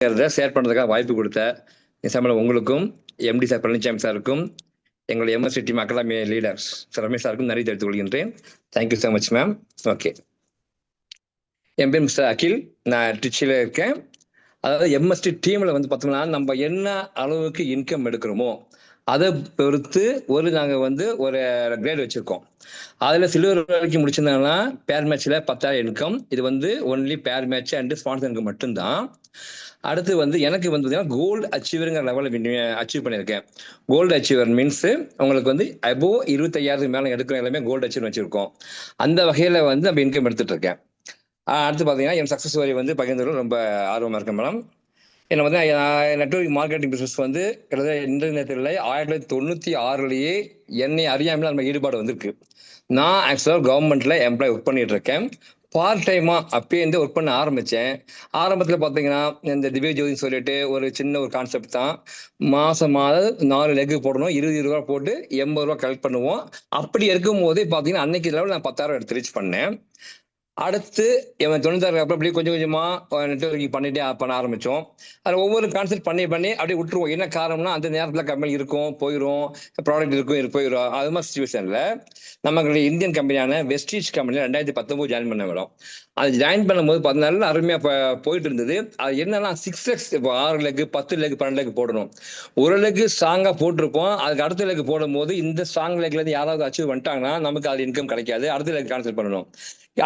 Share பண்ணுறதுக்காக வாய்ப்பு கொடுத்த நிசாமல் உங்களுக்கும் எம்டி சார் பழனிசாமி சாருக்கும் எங்களுடைய MSC team academy leader sir Ramesh சாருக்கும் நன்றி தெரிவித்துக் கொள்கின்றேன். Thank you so much ma'am. Okay, என் பேர் மிஸ்டர் அகில், நான் ட்ரிச்சியில் இருக்கேன். அதாவது எம்எஸ்டி டீமில் வந்து பார்த்தோம்னா நம்ம என்ன அளவுக்கு இன்கம் எடுக்கிறோமோ அதை பொறுத்து நாங்கள் வந்து ஒரு கிரேட் வச்சுருக்கோம். அதில் சில்வர் வரைக்கும் முடிச்சிருந்தாங்கன்னா பேர் மேட்ச்சில் 10,000 இன்கம். இது வந்து ஒன்லி பேர் மேட்ச் அண்ட் ஸ்பான்சர் இன்கம் மட்டும்தான். அடுத்து வந்து எனக்கு வந்து பார்த்தீங்கன்னா கோல்டு அச்சீவருங்கிற லெவலில் அச்சீவ் பண்ணியிருக்கேன். கோல்டு அச்சீவர் மீன்ஸ் உங்களுக்கு வந்து அபோவ் 25,000 மேலே எடுக்கிற எல்லாமே கோல்டு அச்சீவர் வச்சுருக்கோம். அந்த வகையில் வந்து நம்ம இன்கம் எடுத்துகிட்டு இருக்கேன். அடுத்து பார்த்தீங்கன்னா என் சக்ஸஸ் ஸ்டோரி வந்து பகிர்ந்து ரொம்ப ஆர்வமாக இருக்கேன் மேடம். என்ன வந்து நெட்வொர்க் மார்க்கெட்டிங் பிஸ்னஸ் வந்து கிட்டத்தட்ட இன்டர்நெட்டில் 1996 என்னை அறியாமல் நம்ம ஈடுபாடு வந்திருக்கு. நான் ஆக்சுவலாக கவர்மெண்ட்ல எம்ப்ளாய் ஒர்க் பண்ணிட்டு இருக்கேன். பார்ட் டைமாக அப்பயே இருந்து ஒர்க் பண்ண ஆரம்பித்தேன். ஆரம்பத்தில் பார்த்தீங்கன்னா இந்த திவ்ய ஜோதின்னு சொல்லிட்டு ஒரு சின்ன ஒரு கான்செப்ட் தான். மாதம் 4 லெக்கு போடணும், 20 ரூபா போட்டு 80 ரூபா கலெக்ட் பண்ணுவோம். அப்படி இருக்கும் போதே பார்த்தீங்கன்னா அன்னைக்கு லெவலில் நான் 10,000 எடுத்து ரீச் பண்ணேன். அடுத்து இவன் 96 அப்புறம் அப்படியே கொஞ்சம் கொஞ்சமாக நெட்வொர்க்கிங் பண்ண ஆரம்பித்தோம். அதில் ஒவ்வொரு கான்செப்ட் பண்ணி அப்படியே விட்டுருவோம். என்ன காரணம்னா அந்த நேரத்தில் கம்பெனி இருக்கும், போயிடும், ப்ராடக்ட் இருக்கும், போயிடும். அது மாதிரி சுச்சுவேஷனில் நமக்கு இந்தியன் கம்பெனியான வெஸ்டீஜ் கம்பெனியில் 2019 ஜாயின் பண்ண மேடம். அது ஜாயின் பண்ணும்போது 14 அருமையாக போயிட்டு இருந்தது. அது என்னன்னா 6 லெக்ஸ், இப்போ 6 லெக்கு, 10 லெக்கு, 12 லெக்கு போடணும். ஒரு லெக்கு ஸ்ட்ராங்காக போட்டிருப்போம். அதுக்கு அடுத்த லெக்கு போடும்போது இந்த ஸ்ட்ராங் லெக்லேருந்து யாராவது அச்சீவ் பண்ணிட்டாங்கன்னா நமக்கு அது இன்கம் கிடைக்காது. அடுத்த லெக் கான்செப்ட் பண்ணணும்.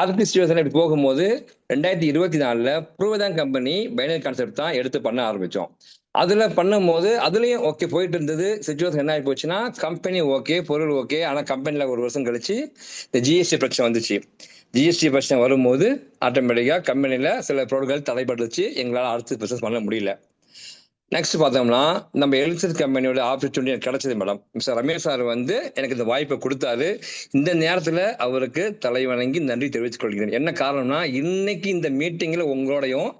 அடுத்த சுச்சுவேஷன் இப்படி போகும்போது 2024 ப்ரூவதான் கம்பெனி பைனரி கான்செப்ட் தான் எடுத்து பண்ண ஆரம்பித்தோம். அதுல பண்ணும்போது அதுலயும் ஓகே போயிட்டு இருந்தது. சிச்சுவேஷன் என்ன ஆகி போச்சுன்னா கம்பெனி ஓகே, பொருள் ஓகே, ஆனால் கம்பெனியில் ஒரு வருஷம் கழிச்சு இந்த ஜிஎஸ்டி பிரச்சனை வந்துச்சு. ஜிஎஸ்டி பிரச்சனை வரும்போது ஆட்டோமேட்டிக்காக கம்பெனியில் சில பொருட்கள் தடைப்பட்டுச்சு. எங்களால் அடுத்து பிஸ்னஸ் பண்ண முடியல. நெக்ஸ்ட் பார்த்தோம்னா நம்ம எலக்ட்ரிக் கம்பெனியோட ஆப்பர்ச்சுனிட்டி எனக்கு கிடைச்சது மேடம். மிஸ்டர் ரமேஷ் சார் வந்து எனக்கு இந்த வாய்ப்பை கொடுத்தாரு. இந்த நேரத்தில் அவருக்கு தலைவணங்கி நன்றி தெரிவித்துக் கொள்கிறேன். என்ன காரணம்னா இன்னைக்கு இந்த மீட்டிங்கில் உங்களோடையும்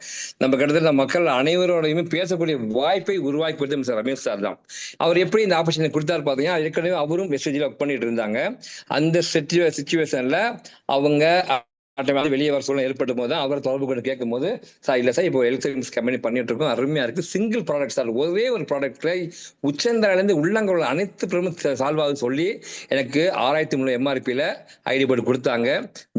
நம்ம கிட்டத்தட்ட மக்கள் அனைவரோடையுமே பேசக்கூடிய வாய்ப்பை உருவாக்கி கொடுத்தது மிஸ்டர் ரமேஷ் சார் தான். அவர் எப்படி இந்த ஆப்பர்ச்சுனிட்டி கொடுத்தாரு பார்த்தீங்கன்னா ஏற்கனவே அவரும் மெசேஜில் ஒர்க் பண்ணிட்டு இருந்தாங்க. அந்த சுச்சுவேஷன்ல அவங்க வெளியே வர சூழ்நிலை ஏற்படும் போது அவர் தொடர்பு கொண்டு கேட்கும் போது சார் இல்லை சார் இப்போ எலக்ட்ரானிக்ஸ் கம்பெனி பண்ணிட்டு இருக்கோம், அருமையா இருக்கு, சிங்கிள் ப்ராடக்ட் சார், ஒரே ஒரு ப்ராடக்ட்ல உச்சந்தலேருந்து உள்ளங்கள் அனைத்து பிரமுக சால்வ் ஆகுது சொல்லி எனக்கு 6,300 எம்ஆர்பியில் ஐடி போர்டு கொடுத்தாங்க.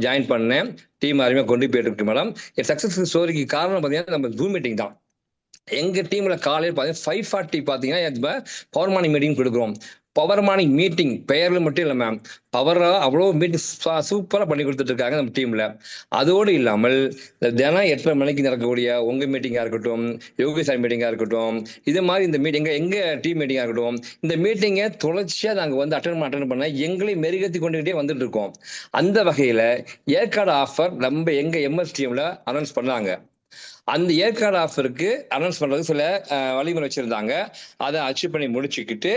ஜாயின் பண்ணேன். டீம் அருமையாக கொண்டு போயிட்டு இருக்கு மேடம். என் சக்சஸ் ஸ்டோரிக்கு காரணம் பார்த்தீங்கன்னா நம்ம ஜூம் மீட்டிங் தான். எங்க டீம்ல காலையில் பார்த்தீங்கன்னா 5:40 பார்த்தீங்கன்னா பவர் மார்னிங் மீட்டிங் கொடுக்குறோம். பவர் மார்னிங் மீட்டிங் பெயர்ல மட்டும் இல்லை மேம், பவரா அவ்வளோ மீட்டிங் சூப்பராக பண்ணி கொடுத்துட்டு இருக்காங்க நம்ம டீம்ல. அதோடு இல்லாமல் தினம் 8:30 மணிக்கு நடக்கக்கூடிய உங்க மீட்டிங்கா இருக்கட்டும், யோகி சார் மீட்டிங்கா இருக்கட்டும், இது மாதிரி இந்த மீட்டிங் எங்க டீம் மீட்டிங்கா இருக்கட்டும், இந்த மீட்டிங்கை தொடர்ச்சியா நாங்கள் வந்து அட்டன் பண்ண எங்களை மெருகேற்றி கொண்டுகிட்டே வந்துட்டு இருக்கோம். அந்த வகையில ஏற்காடு ஆஃபர் நம்ம எங்க எம்எஸ் டீம்ல அனௌன்ஸ் பண்ணாங்க. அந்த ஏற்காடு ஆஃபருக்கு அனௌன்ஸ் பண்றதுக்கு சில வழிமுறை வச்சிருந்தாங்க. அதை அச்சீவ் பண்ணி முடிச்சுக்கிட்டு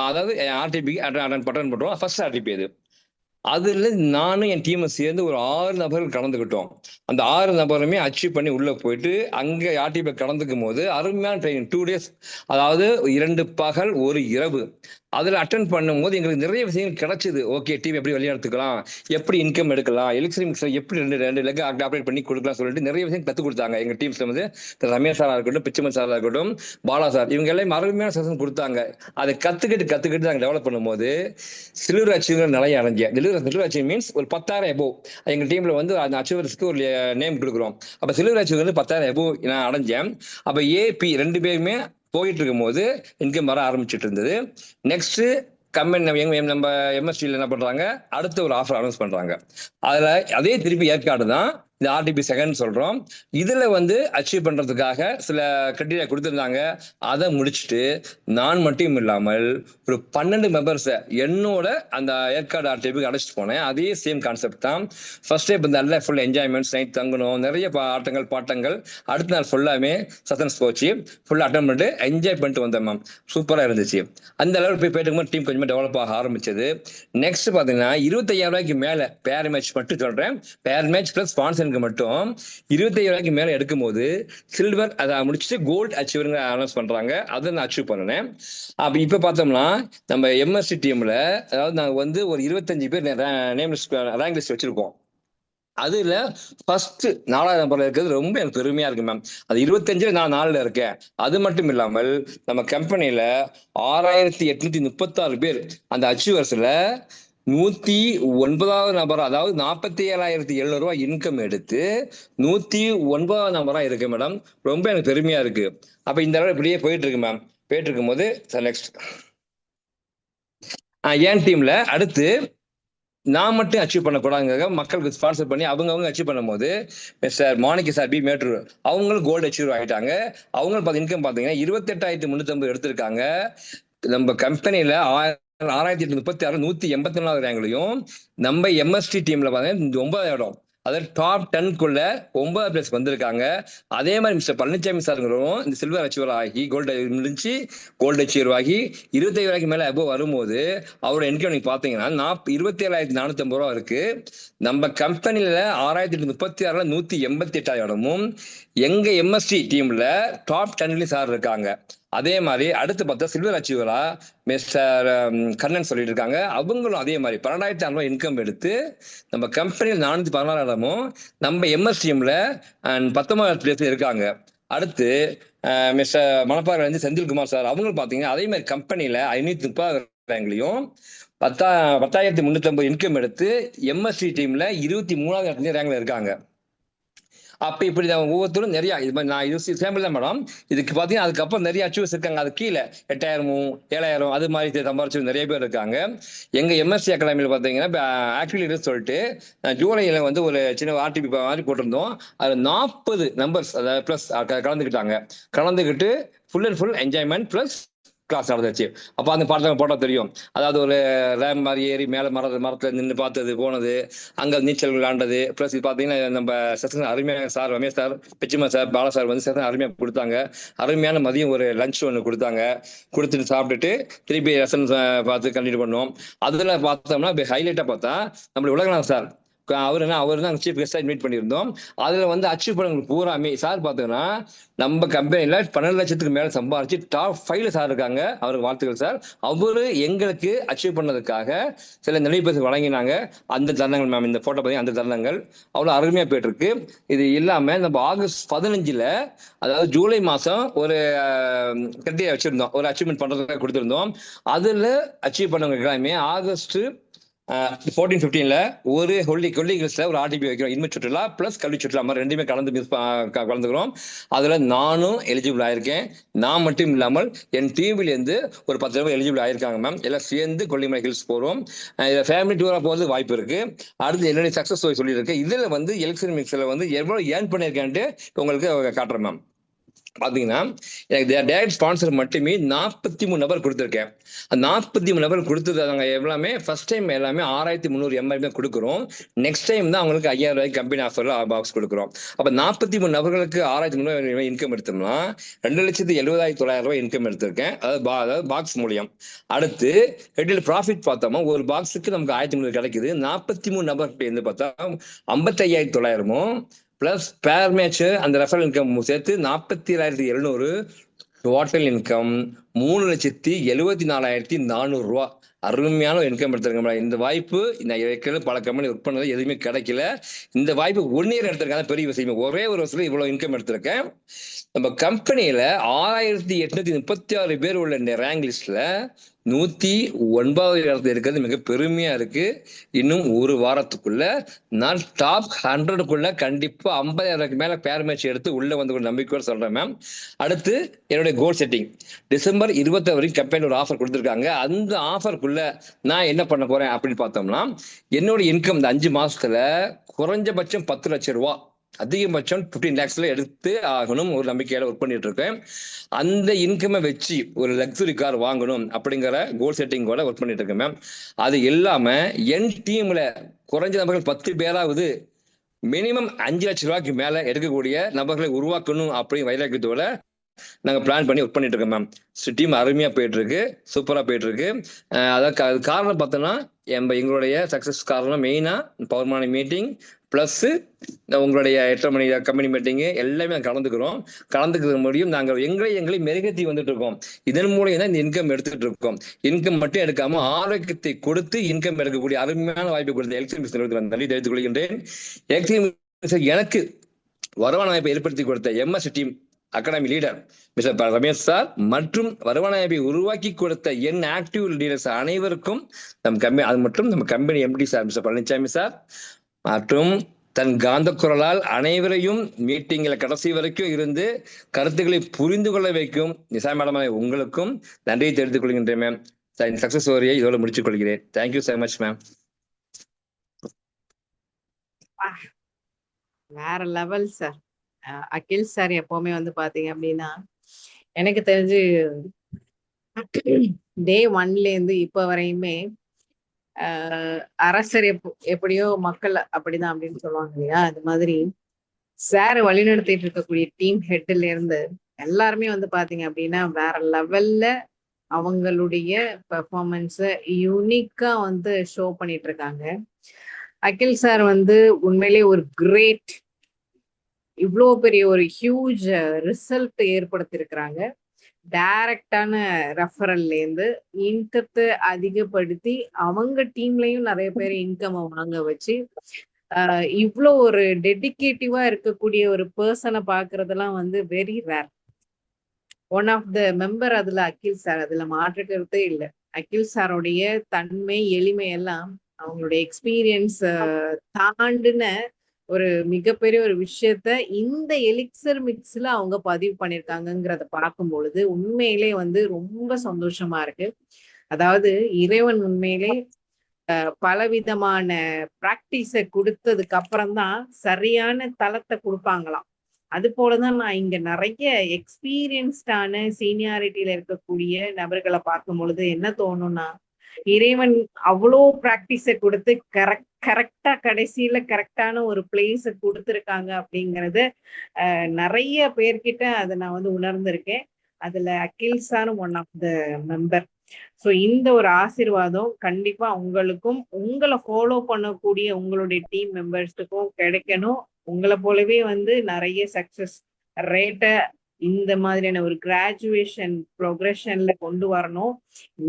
அதாவது ஆர்டிபி அட்டன் பண்றோம். ஃபர்ஸ்ட் ஆர்டிபி அதுல நானும் என் டீமை சேர்ந்து ஒரு 6 நபர்கள் கலந்துக்கிட்டோம். அந்த 6 நபருமே அச்சீவ் பண்ணி உள்ள போயிட்டு அங்க ஆர்டிபி கலந்துக்கும் போது அருமையான ட்ரைனிங் 2 days, அதாவது 2 பகல் 1 இரவு. அதில் அட்டன் பண்ணும்போது எங்களுக்கு நிறைய விஷயங்கள் கிடைச்சது. ஓகே, டீம் எப்படி விளையாடுத்துக்கலாம், எப்படி இன்கம் எடுக்கலாம், எலக்ட்ரிக் எப்படி ரெண்டு லெக் ஆப்ரேட் பண்ணி கொடுக்கலாம் சொல்லிட்டு நிறைய விஷயம் கற்றுக் கொடுத்தாங்க. எங்க டீம்ஸ்ல வந்து ரமேஷ் சாரா இருக்கட்டும், பிச்சமன் சாரா இருக்கட்டும், பாலா சார், இவங்க எல்லாம் அருமையான செஷன் கொடுத்தாங்க. அதை கத்துக்கிட்டு நாங்கள் டெவலப் பண்ணும்போது சில்வர் அச்சீவர் நிலையை அடைஞ்சேன். சில்வர் அச்சீவ் மீன்ஸ் ஒரு 10,000 எபோவ். எங்க டீம்ல வந்து அந்த அச்சீவர்ஸ்க்கு ஒரு நேம் கொடுக்குறோம். அப்ப சில்வர் அச்சீவர் வந்து 10,000 எபோவ் நான் அடைஞ்சேன். அப்ப ஏபி 2 பேருமே போயிட்டு இருக்கும் போது இன்கம் வர ஆரம்பிச்சுட்டு இருந்தது. நெக்ஸ்ட் கம்பெனி நம்ம எம்எஸ்டியில் என்ன பண்றாங்க, அடுத்த ஒரு ஆஃபர் அனௌன்ஸ் பண்றாங்க. அதுல அதே திருப்பி ஏற்காடு தான் இந்த ஆர்டிபி செகண்ட் சொல்றோம். இதுல வந்து அச்சீவ் பண்றதுக்காக சில கிரைட்டீரியா கொடுத்துருந்தாங்க. அதை முடிச்சுட்டு நான் மட்டும் இல்லாமல் ஒரு 12 மெம்பர்ஸை என்னோட அந்த ஏற்காடு ஆர்டிபிக்கு அழைச்சிட்டு போனேன். அதே சேம் கான்செப்ட் தான். ஃபர்ஸ்ட் டே நல்ல ஃபுல் என்ஜாய்மெண்ட்ஸ், நைட் தங்கணும், நிறைய ஆட்டங்கள் பாட்டங்கள். அடுத்த நாள் ஃபுல்லாமே சத்தன்ஸ் போச்சு, ஃபுல்லாக அட்டன் பண்ணிட்டு என்ஜாய் பண்ணிட்டு வந்தேன் மேம். சூப்பராக இருந்துச்சு. அந்த லெவல் போயிட்டு டீம் கொஞ்சமாக டெவலப் ஆக ஆரம்பிச்சது. நெக்ஸ்ட் பார்த்தீங்கன்னா 25,000 மேலே பேர் மேட்ச் மட்டும் சொல்றேன், பேர் மேட்ச் பிளஸ் ஸ்பான்சர் மட்டும் 25,000 மேல எடுக்கும் போது சில்வர் அதை முடிச்சுட்டு கோல்டு அச்சீவர் அனௌன்ஸ் பண்றாங்க. அதை நான் அச்சீவ் பண்ணேன். அப்ப இப்ப பார்த்தோம்னா நம்ம எம்எஸ்சி டீம்ல அதாவது நாங்க வந்து ஒரு 25 பேர் நேம் லிஸ்ட் ரேங்க் லிஸ்ட் வச்சிருக்கோம். அதுல ஃபர்ஸ்ட் 4வது நம்பர்ல இருக்கிறது ரொம்ப எனக்கு பெருமையா இருக்கு மேம். அது 25ல நான் 4ல இருக்கேன். அது மட்டும் இல்லாமல் நம்ம கம்பெனில 6836 பேர் அந்த அச்சீவர்ஸ்ல 109வது நபர், அதாவது 47,700 ரூபாய் இன்கம் எடுத்து 109வது நம்பரா இருக்கு மேடம். ரொம்ப எனக்கு பெருமையா இருக்கு. அப்ப இந்த அளவு இப்படியே போயிட்டு இருக்கு மேம். போயிட்டு இருக்கும் போது நெக்ஸ்ட் என் டீம்ல அடுத்து நான் மட்டும் அச்சீவ் பண்ணக்கூடாதுங்க, மக்களுக்கு ஸ்பான்சர் பண்ணி அவங்க அச்சீவ் பண்ணும்போது மிஸ்டர் மாணிக்க சார் பி மேட்ரு அவங்களும் கோல்டு அச்சீவ் ஆகிட்டாங்க. அவங்க இன்கம் பார்த்தீங்கன்னா 28,350 எடுத்திருக்காங்க. நம்ம கம்பெனியில 6,836 184 ரேங்க்லையும் நம்ம எம்எஸ்டி டீம்ல பார்த்தீங்கன்னா 9வது இடம், அதாவது டாப் 10க்குள்ள 9வது பிளேஸ் வந்திருக்காங்க. அதே மாதிரி மிஸ்டர் பழனிசாமி சாருங்கிறவங்க இந்த சில்வர் அச்சீவர் ஆகி கோல்டு முடிஞ்சு கோல்டு அச்சீவர் ஆகி 27 மேல அபோவ் வரும்போது அவரோட இன்கம் நீங்க பாத்தீங்கன்னா 27,450 ரூபா இருக்கு. நம்ம கம்பெனில 6,836 188 இடமும் எங்க எம்எஸ்டி டீம்ல டாப் 10லயும் சார் இருக்காங்க. அதே மாதிரி அடுத்து பார்த்தா சில்வர் அச்சீவரா மிஸ்டர் கண்ணன் சொல்லிட்டு இருக்காங்க. அவங்களும் அதே மாதிரி 12,600 இன்கம் எடுத்து நம்ம கம்பெனியில் 416 இடமும் நம்ம எம்எஸ்டிஎம்ல 19வது பிளேஸ்ல இருக்காங்க. அடுத்து மிஸ்டர் மணப்பாறை வந்து செந்தில்குமார் சார் அவங்களும் பாத்தீங்கன்னா அதே மாதிரி கம்பெனில 530 ரேங்க்லையும் 10,350 இன்கம் எடுத்து எம்எஸ்டி டீம்ல 23வது இடத்துல ரேங்க்ல இருக்காங்க. அப்ப இப்படி ஒவ்வொருத்தரும் நிறைய இது மாதிரி நான் இது சாம்பிள் தான் மேடம். இதுக்கு பாத்தீங்கன்னா அதுக்கப்புறம் நிறைய அச்சீவர்ஸ் இருக்காங்க. அது கீழே 8,000 7,000 அது மாதிரி சம்பாரிச்சு நிறைய பேர் இருக்காங்க. எங்க எம்எஸ்சி அகாடமியில பாத்தீங்கன்னா ஆக்டிவிட்டி சொல்லிட்டு ஜூலைல வந்து ஒரு சின்ன ஆர்டிபி மாதிரி போட்டிருந்தோம். அது 40 நம்பர்ஸ் அதாவது பிளஸ் கலந்துக்கிட்டு full and full enjoyment plus class நடந்துச்சு. அப்ப அந்த பாடத்தை போட்டா தெரியும். அதாவது ஒரு ரேம் மாதிரி ஏறி மேல மரத்துல நின்று பார்த்தது போனது, அங்க நீச்சல் விளையாண்டது. பிளஸ் இது பாத்தீங்கன்னா நம்ம செஷன் அருமையான sir Ramesh sir, Pichuma sir, Bala sir வந்து செஷன் அருமையா கொடுத்தாங்க. அருமையான மதியம் ஒரு லஞ்ச் ஒன்று கொடுத்தாங்க. கொடுத்துட்டு சாப்பிட்டுட்டு திருப்பி லெசன் பார்த்து கண்டினியூ பண்ணோம். அதுல பார்த்தோம்னா ஹைலைட்டா பார்த்தா நம்மளுடைய உலகநாதன் சார் அவர் தான் சீஃப் கெஸ்டா இன்வைட் பண்ணியிருந்தோம். அதுல வந்து அச்சீவ் பண்ணவங்க பூராமே சார் பாத்தீங்கன்னா நம்ம கம்பெனில 12 லட்சத்துக்கு மேல சம்பாரிச்சு டாப் 5ல சார் இருக்காங்க. அவருக்கு வாழ்த்துக்கள் சார். அவரு எங்களுக்கு அச்சீவ் பண்ணதுக்காக சில நினைவு பரிசு வழங்கினாங்க. அந்த தருணங்கள் மேம், இந்த போட்டோ பார்த்தீங்கன்னா அந்த தருணங்கள் அவ்வளவு அருமையா போயிட்டு இருக்கு. இது இல்லாம நம்ம ஆகஸ்ட் 15ல அதாவது ஜூலை மாசம் ஒரு கிரிட்டீரியா வச்சிருந்தோம், ஒரு அச்சீவ்மெண்ட் பண்றதுக்காக கொடுத்திருந்தோம். அதுல அச்சீவ் பண்ணவங்க எல்லாமே ஆகஸ்ட் 14-15ல ஒரு கொல்லிகிள்ஸ்ல ஒரு ஆர்டிபி வைக்கிறோம். இன்மை சுற்றுலா பிளஸ் கல்வி சுற்றுலா மாதிரி ரெண்டுமே கலந்துக்கிறோம். அதுல நானும் எலிஜிபிள் ஆயிருக்கேன். நான் மட்டும் இல்லாமல் என் டீம்ல இருந்து ஒரு 10 பேர் எலிஜிபிள் ஆயிருக்காங்க மேம். எல்லாம் சேர்ந்து கொல்லிமலை ஹில்ஸ் போறோம். ஃபேமிலி டூரா போறது வாய்ப்பு இருக்கு. அடுத்து என்னுடைய சக்சஸ் ஸ்டோரி சொல்லியிருக்கேன். இதுல வந்து எலெக்ஷன் மிக்ஸ்ல வந்து எவ்வளவு ஏர்ன் பண்ணியிருக்கேன்ட்டு உங்களுக்கு காட்டுறேன் மேம். பாத்தீங்கன்னா எனக்கு டைரக்ட் ஸ்பான்சர் மட்டுமே 43 நபர் கொடுத்துருக்கேன். 43 நபர் கொடுத்தது அவங்க எல்லாமே ஃபர்ஸ்ட் டைம் எல்லாமே 6,300 எம்ஐ கொடுக்குறோம். நெக்ஸ்ட் டைம் தான் அவங்களுக்கு 5,000 ரூபாய்க்கு கம்பெனி ஆஃபர்ல பாக்ஸ் கொடுக்குறோம். அப்ப 43 நபர்களுக்கு 6,300 இன்கம் எடுத்தோம்னா 2,70,900 ரூபாய் இன்கம் எடுத்திருக்கேன். அதாவது பாக்ஸ் மூலியம். அடுத்து ஹெட்டில் ப்ராஃபிட் பார்த்தோம்னா ஒரு பாக்ஸுக்கு நமக்கு 1,300 கிடைக்குது. 43 நபர்கிட்ட இருந்து பார்த்தா 55,900 பிளஸ் பேர் மேட்ச் அந்த ரெஃபரல் இன்கம் சேர்த்து 47,700 டோட்டல் இன்கம் 3,74,400 ரூபா. அருமையான இன்கம் எடுத்திருக்கேன். இந்த வாய்ப்பு நான் ஏற்கனவே பல கம்பெனி ஒர்க் பண்ணது எதுவுமே கிடைக்கல. இந்த வாய்ப்பு 1 இயர் எடுத்திருக்காங்க, பெரிய விஷயம். ஒரே ஒரு வருஷத்துல இவ்வளவு இன்கம் எடுத்திருக்கேன். நம்ம கம்பெனியில 6,836 பேர் உள்ள ரேங்க் லிஸ்ட்ல 109வது இடத்துல இருக்கிறது மிக பெருமையா இருக்கு. இன்னும் ஒரு வாரத்துக்குள்ள நான் டாப் 100க்குள்ள கண்டிப்பா 50,000 மேல பேர் மேட்ச் எடுத்து உள்ள வந்து நம்பிக்கையோட சொல்றேன் மேம். அடுத்து என்னுடைய கோல் செட்டிங் டிசம்பர் 20 வரைக்கும் கம்பெனி ஒரு ஆஃபர் கொடுத்துருக்காங்க. அந்த ஆஃபருக்குள்ள நான் என்ன பண்ண போறேன் அப்படின்னு பார்த்தோம்னா என்னோட இன்கம் இந்த 5 மாசத்துல குறைஞ்சபட்சம் 10 லட்சம் ரூபா, அதிகபட்சம் 15 lakhsல எடுத்து ஆகணும் ஒரு நம்பிக்கையில ஒர்க் பண்ணிட்டு இருக்கேன். அந்த இன்கமை வச்சு ஒரு லக்ஸுரி கார் வாங்கணும் அப்படிங்கிற கோல் செட்டிங்கோட ஒர்க் பண்ணிட்டு இருக்கேன் மேம். அது இல்லாம என் டீம்ல குறைஞ்ச நபர்கள் 10 பேராவது மினிமம் 5 லட்சம் ரூபாய்க்கு மேல எடுக்கக்கூடிய நபர்களை உருவாக்கணும் அப்படின்னு வைராக்கியத்தோட நாங்க பிளான் பண்ணி ஒர்க் பண்ணிட்டு இருக்கோம் மேம். டீம் அருமையா போயிட்டு இருக்கு, சூப்பரா போயிட்டு இருக்கு. அதுக்கு காரணம் பார்த்தோம்னா எங்களுடைய சக்ஸஸ் காரணம் மெயினாக பவர் மார்னிங் மீட்டிங் ப்ளஸ் உங்களுடைய 8:30 மணி கம்பெனி மீட்டிங்கு எல்லாமே கலந்துக்கிறோம். கலந்துக்க முடியும். நாங்கள் எங்களை மெருகேற்றி வந்துட்டு இருக்கோம். இதன் மூலியம் தான் இந்த இன்கம் எடுத்துக்கிட்டு இருக்கோம். இன்கம் மட்டும் எடுக்காம ஆரோக்கியத்தை கொடுத்து இன்கம் எடுக்கக்கூடிய அருமையான வாய்ப்பு கொடுத்த எலக்ட்ரிக் மிஷன் நன்றி தெரிவித்துக் கொள்கின்றேன். எலக்ட்ரிக் எனக்கு வருமான வாய்ப்பை ஏற்படுத்தி கொடுத்த MS team academy leader mister Ramesh sir மற்றும் வருமான வாய்ப்பை உருவாக்கி கொடுத்த என் ஆக்டிவ் லீடர்ஸ் அனைவருக்கும் அது மட்டும் நம்ம company MD sir mister Palaniswami sir மற்றும் தன் காந்த குரலால் அனைவரையும் மீட்டிங்ல கடைசி வரைக்கும் இருந்து கருத்துக்களை புரிந்து கொள்ள வைக்கும் நிசா மேடம் உங்களுக்கும் நன்றியை தெரிவித்துக் கொள்கின்றேன் மேம். சக்சஸ் ஸ்டோரியை இதோட முடிச்சுக் கொள்கிறேன். Thank you so much ma'am. வேற லெவல் சார். அகில் சார் எப்பவுமே வந்து பாத்தீங்க அப்படின்னா எனக்கு தெரிஞ்சு டே 1ல இருந்து இப்ப வரையுமே அரசர் எப்படியோ மக்கள் அப்படிதான் அப்படின்னு சொல்லுவாங்க இல்லையா, அது மாதிரி சார் வழிநடத்திட்டு இருக்கக்கூடிய டீம் ஹெட்ல இருந்து எல்லாருமே வந்து பாத்தீங்க அப்படின்னா வேற லெவல்ல அவங்களுடைய பெர்ஃபார்மன்ஸ யூனிக்கா வந்து ஷோ பண்ணிட்டு இருக்காங்க. அகில் சார் வந்து உண்மையிலே ஒரு கிரேட், இவ்வளோ பெரிய ஒரு ஹியூஜ் ரிசல்ட் ஏற்படுத்தியிருக்கிறாங்க. டைரக்டான ரெஃபரல்ல இருந்து இன்கத்தை அதிகப்படுத்தி அவங்க டீம்லயும் நிறைய பேர் இன்கம் வாங்க வச்சு இவ்வளோ ஒரு டெடிகேட்டிவா இருக்கக்கூடிய ஒரு பர்சனை பாக்குறதெல்லாம் வந்து very rare. One of the member அதுல அகில் சார், அதுல மாற்றுக்கிறதே இல்லை. அகில் சாரோடைய தன்மை எளிமை எல்லாம் அவங்களுடைய எக்ஸ்பீரியன்ஸ் தாண்டின ஒரு மிகப்பெரிய ஒரு விஷயத்த இந்த எலிக்சர் மிக்ஸ்ல அவங்க பதிவு பண்ணிருக்காங்கிறத பார்க்கும் பொழுது உண்மையிலே வந்து ரொம்ப சந்தோஷமா இருக்கு. அதாவது இறைவன் உண்மையிலே பலவிதமான பிராக்டிஸ கொடுத்ததுக்கு அப்புறம் தான் சரியான தளத்தை கொடுப்பாங்களாம். அது போலதான் நான் இங்க நிறைய எக்ஸ்பீரியன்ஸ்டான சீனியாரிட்டியில இருக்கக்கூடிய நபர்களை பார்க்கும் பொழுது என்ன தோணும்னா, இறைவன் அவ்வளோ பிராக்டிஸ கொடுத்து கரெக்டா கடைசியில கரெக்டான ஒரு பிளேஸ கொடுத்துருக்காங்க அப்படிங்கறது நிறைய பேர்கிட்ட அதை நான் வந்து உணர்ந்திருக்கேன். அதுல அகில் சாரும் one of the member. So இந்த ஒரு ஆசீர்வாதம் கண்டிப்பா உங்களுக்கும் உங்களை ஃபாலோ பண்ணக்கூடிய உங்களுடைய டீம் மெம்பர்ஸுக்கும் கிடைக்கணும். உங்களை போலவே வந்து நிறைய சக்சஸ் ரேட்டை இந்த மாதிரியான ஒரு கிராஜுவேஷன் ப்ரோக்ரஷன்ல கொண்டு வரணும்.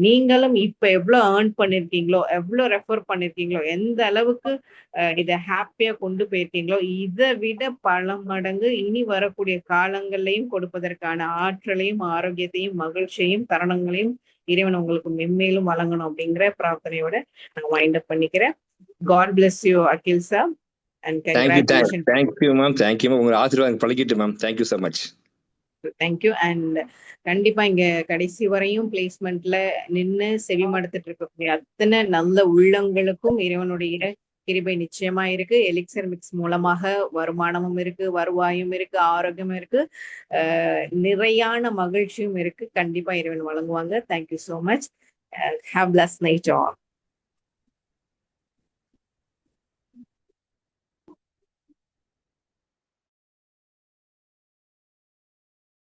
நீங்களும் இப்ப எவ்வளவு ஏர்ன் பண்ணிருக்கீங்களோ, எவ்வளவு ரெஃபர் பண்ணிருக்கீங்களோ, எந்த அளவுக்கு இதை ஹாப்பியா கொண்டு போயிருக்கீங்களோ, இதை விட பல மடங்கு இனி வரக்கூடிய காலங்கள்லையும் கொடுப்பதற்கான ஆற்றலையும் ஆரோக்கியத்தையும் மகிழ்ச்சியையும் தருணங்களையும் இறைவன் உங்களுக்கு மென்மேலும் வழங்கணும் அப்படிங்கிற பிரார்த்தனையோட நான் வைண்ட் அப் பண்ணிக்கிறேன். God bless you Akhil sir and congratulation. Thank you ma'am. Thank you ma'am. உங்க ஆசீர்வாதம் பழகிட்டு ma'am. Thank you so much. Thank you. And கண்டிப்பா இங்க கடைசி வரையும் பிளேஸ்மெண்ட்ல நின்று செவிமடுத்துட்டு இருக்கக்கூடிய அத்தனை நல்ல உள்ளங்களுக்கும் இறைவனுடைய கிருபை நிச்சயமா இருக்கு. எலிக்சர் மிக்ஸ் மூலமாக வருமானமும் இருக்கு, வருவாயும் இருக்கு, ஆரோக்கியமும் இருக்கு, நிறையான மகிழ்ச்சியும் இருக்கு. கண்டிப்பா இறைவன் வழங்குவாங்க. Thank you so much. Have bless night all.